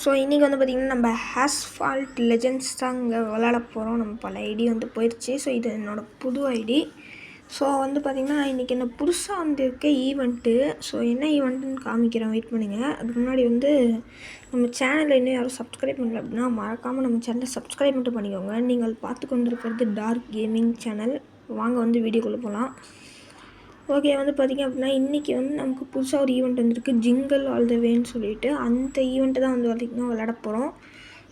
So இன்றைக்கி வந்து பார்த்திங்கன்னா நம்ம ஆஸ்பால்ட் லெஜெண்ட்ஸ் தான் இங்கே விளாட போகிறோம். நம்ம பல ஐடி வந்து போயிடுச்சு. ஸோ இது என்னோடய புது ஐடி. ஸோ வந்து பார்த்திங்கன்னா இன்றைக்கி என்ன புதுசாக வந்திருக்க ஈவெண்ட்டு. ஸோ என்ன ஈவெண்ட்டுன்னு காமிக்கிறேன், வெயிட் பண்ணுங்கள். அதுக்கு முன்னாடி வந்து நம்ம சேனலில் இன்னும் யாரும் சப்ஸ்கிரைப் பண்ணல அப்படின்னா மறக்காமல் நம்ம சேனலை சப்ஸ்கிரைப் மட்டும் பண்ணிக்கோங்க. நீங்கள் பார்த்து கொண்டு இருக்கிறது டார்க் கேமிங் சேனல். வாங்க வந்து வீடியோக்குள்ளே போகலாம். ஓகே, வந்து பார்த்திங்க அப்படின்னா இன்றைக்கி வந்து நமக்கு புதுசாக ஒரு ஈவெண்ட் வந்துருக்கு, ஜிங்கிள் ஆல் த வேன்னு சொல்லிட்டு. அந்த ஈவெண்ட்டை தான் வந்து பார்த்திங்கன்னா விளையாட போகிறோம்.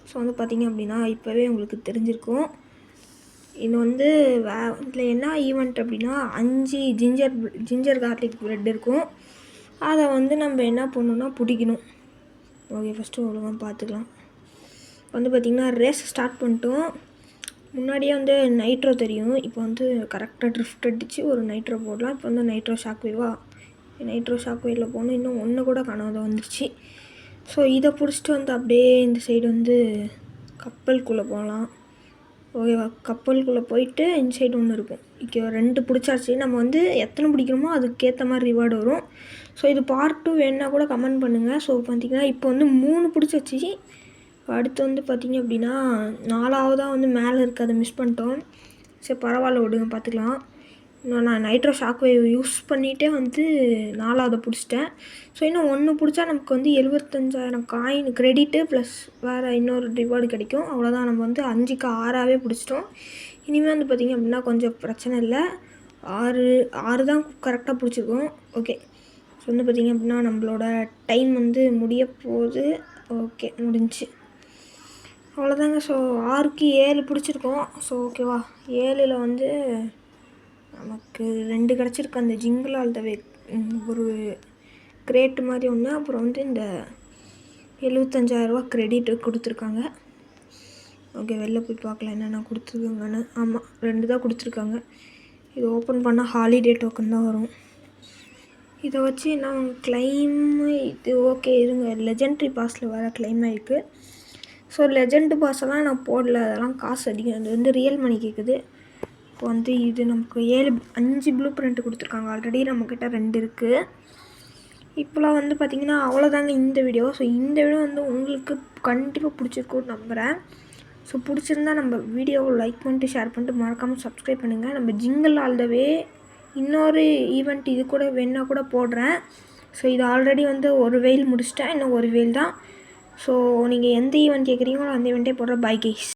ஸோ வந்து பார்த்திங்க அப்படின்னா இப்போவே உங்களுக்கு தெரிஞ்சிருக்கும். இது வந்து இதில் என்ன ஈவெண்ட் அப்படின்னா 5 ஜிஞ்சர் கார்லிக் ப்ரெட் இருக்கும். அதை வந்து நம்ம என்ன பண்ணணுன்னா பிடிக்கணும். ஓகே, ஃபஸ்ட்டு ஒழுங்காக பார்த்துக்கலாம். வந்து பார்த்திங்கன்னா ரேஸ் ஸ்டார்ட் பண்ணிட்டோம். முன்னாடியே வந்து நைட்ரோ தெரியும். இப்போ வந்து கரெக்டாக ட்ரிஃப்ட் அடித்து ஒரு நைட்ரோ போடலாம். இப்போ வந்து நைட்ரோ ஷாக் வேவில் போகணும். இன்னும் ஒன்று கூட காணாத வந்துருச்சு. ஸோ இதை பிடிச்சிட்டு வந்து அப்படியே இந்த சைடு வந்து கப்பலுக்குள்ளே போகலாம். ஓகேவா, கப்பலுக்குள்ளே போயிட்டு இந்த சைடு ஒன்று இருக்கும். ஓகே, 2 பிடிச்சாச்சு. நம்ம வந்து எத்தனை பிடிக்கணுமோ அதுக்கேற்ற மாதிரி ரிவார்டு வரும். ஸோ இது பார்ட் 2 வேணுன்னா கூட கமெண்ட் பண்ணுங்கள். ஸோ பார்த்திங்கன்னா இப்போ வந்து 3 பிடிச்சாச்சு. அடுத்து வந்து பார்த்திங்க அப்படின்னா 4ஆவதாக வந்து மேலே இருக்குது, அதை மிஸ் பண்ணிட்டோம். சரி பரவாயில்ல, விடுங்க, பார்த்துக்கலாம். இன்னும் நான் நைட்ரோ ஷாக் வேவ் யூஸ் பண்ணிகிட்டே வந்து 4ஆவதை பிடிச்சிட்டேன். ஸோ இன்னும் 1 பிடிச்சா நமக்கு வந்து 75,000 காயின் கிரெடிட்டு ப்ளஸ் வேறு இன்னொரு ரிவார்டு கிடைக்கும். அவ்வளோதான், நம்ம வந்து 5க்கு 6ஆகவே பிடிச்சிட்டோம். இனிமேல் வந்து பார்த்திங்க அப்படின்னா கொஞ்சம் பிரச்சனை இல்லை. 6 தான் கரெக்டாக பிடிச்சிருக்கோம். ஓகே, ஸோ வந்து பார்த்திங்க அப்படின்னா நம்மளோட டைம் வந்து முடிய போகுது. ஓகே, முடிஞ்சு அவ்வளோதாங்க. ஸோ 6க்கு 7 பிடிச்சிருக்கோம். ஸோ ஓகேவா, 7ல் வந்து நமக்கு 2 கிடச்சிருக்கு. அந்த ஜிங்கிள் ஆல் த வே ஒரு கிரேட்டு மாதிரி ஒன்று, அப்புறம் வந்து இந்த 75,000 கிரெடிட் கொடுத்துருக்காங்க. ஓகே, வெளில போய் பார்க்கலாம் என்னென்ன கொடுத்துருக்காங்கன்னு. ஆமாம், 2 தான் கொடுத்துருக்காங்க. இது ஓப்பன் பண்ணால் ஹாலிடே டோக்கன் தான் வரும். இதை வச்சு நான் கிளைமு இது ஓகே இருங்க, லெஜெண்ட்ரி பாஸில் வர கிளைம் ஆகிருக்கு. ஸோ லெஜெண்டு பாஸெல்லாம் நான் போடல, அதெல்லாம் காசு அதிகம். அது வந்து ரியல் மணி கேட்குது. இப்போ வந்து இது நமக்கு 5 ப்ளூ பிரிண்ட் கொடுத்துருக்காங்க. ஆல்ரெடி நம்மக்கிட்ட 2 இருக்குது. இப்போலாம் வந்து பார்த்திங்கன்னா அவ்வளோதாங்க இந்த வீடியோ. ஸோ இந்த வீடியோ வந்து உங்களுக்கு கண்டிப்பாக பிடிச்சிருக்குன்னு நம்புகிறேன். ஸோ பிடிச்சிருந்தா நம்ம வீடியோவை லைக் பண்ணிட்டு ஷேர் பண்ணிட்டு மறக்காமல் சப்ஸ்கிரைப் பண்ணுங்கள். நம்ம ஜிங்கிள் ஆல் த வே இன்னொரு ஈவெண்ட் இது கூட வேணா கூட போடுறேன். ஸோ இது ஆல்ரெடி வந்து ஒரு வெயில் முடிச்சிட்டேன், இன்னும் ஒரு வெயில் தான். ஸோ நீங்கள் எந்த ஈவெண்ட் கேட்குறீங்களோ அந்த ஈவெண்ட்டே போடுற. Bye guys.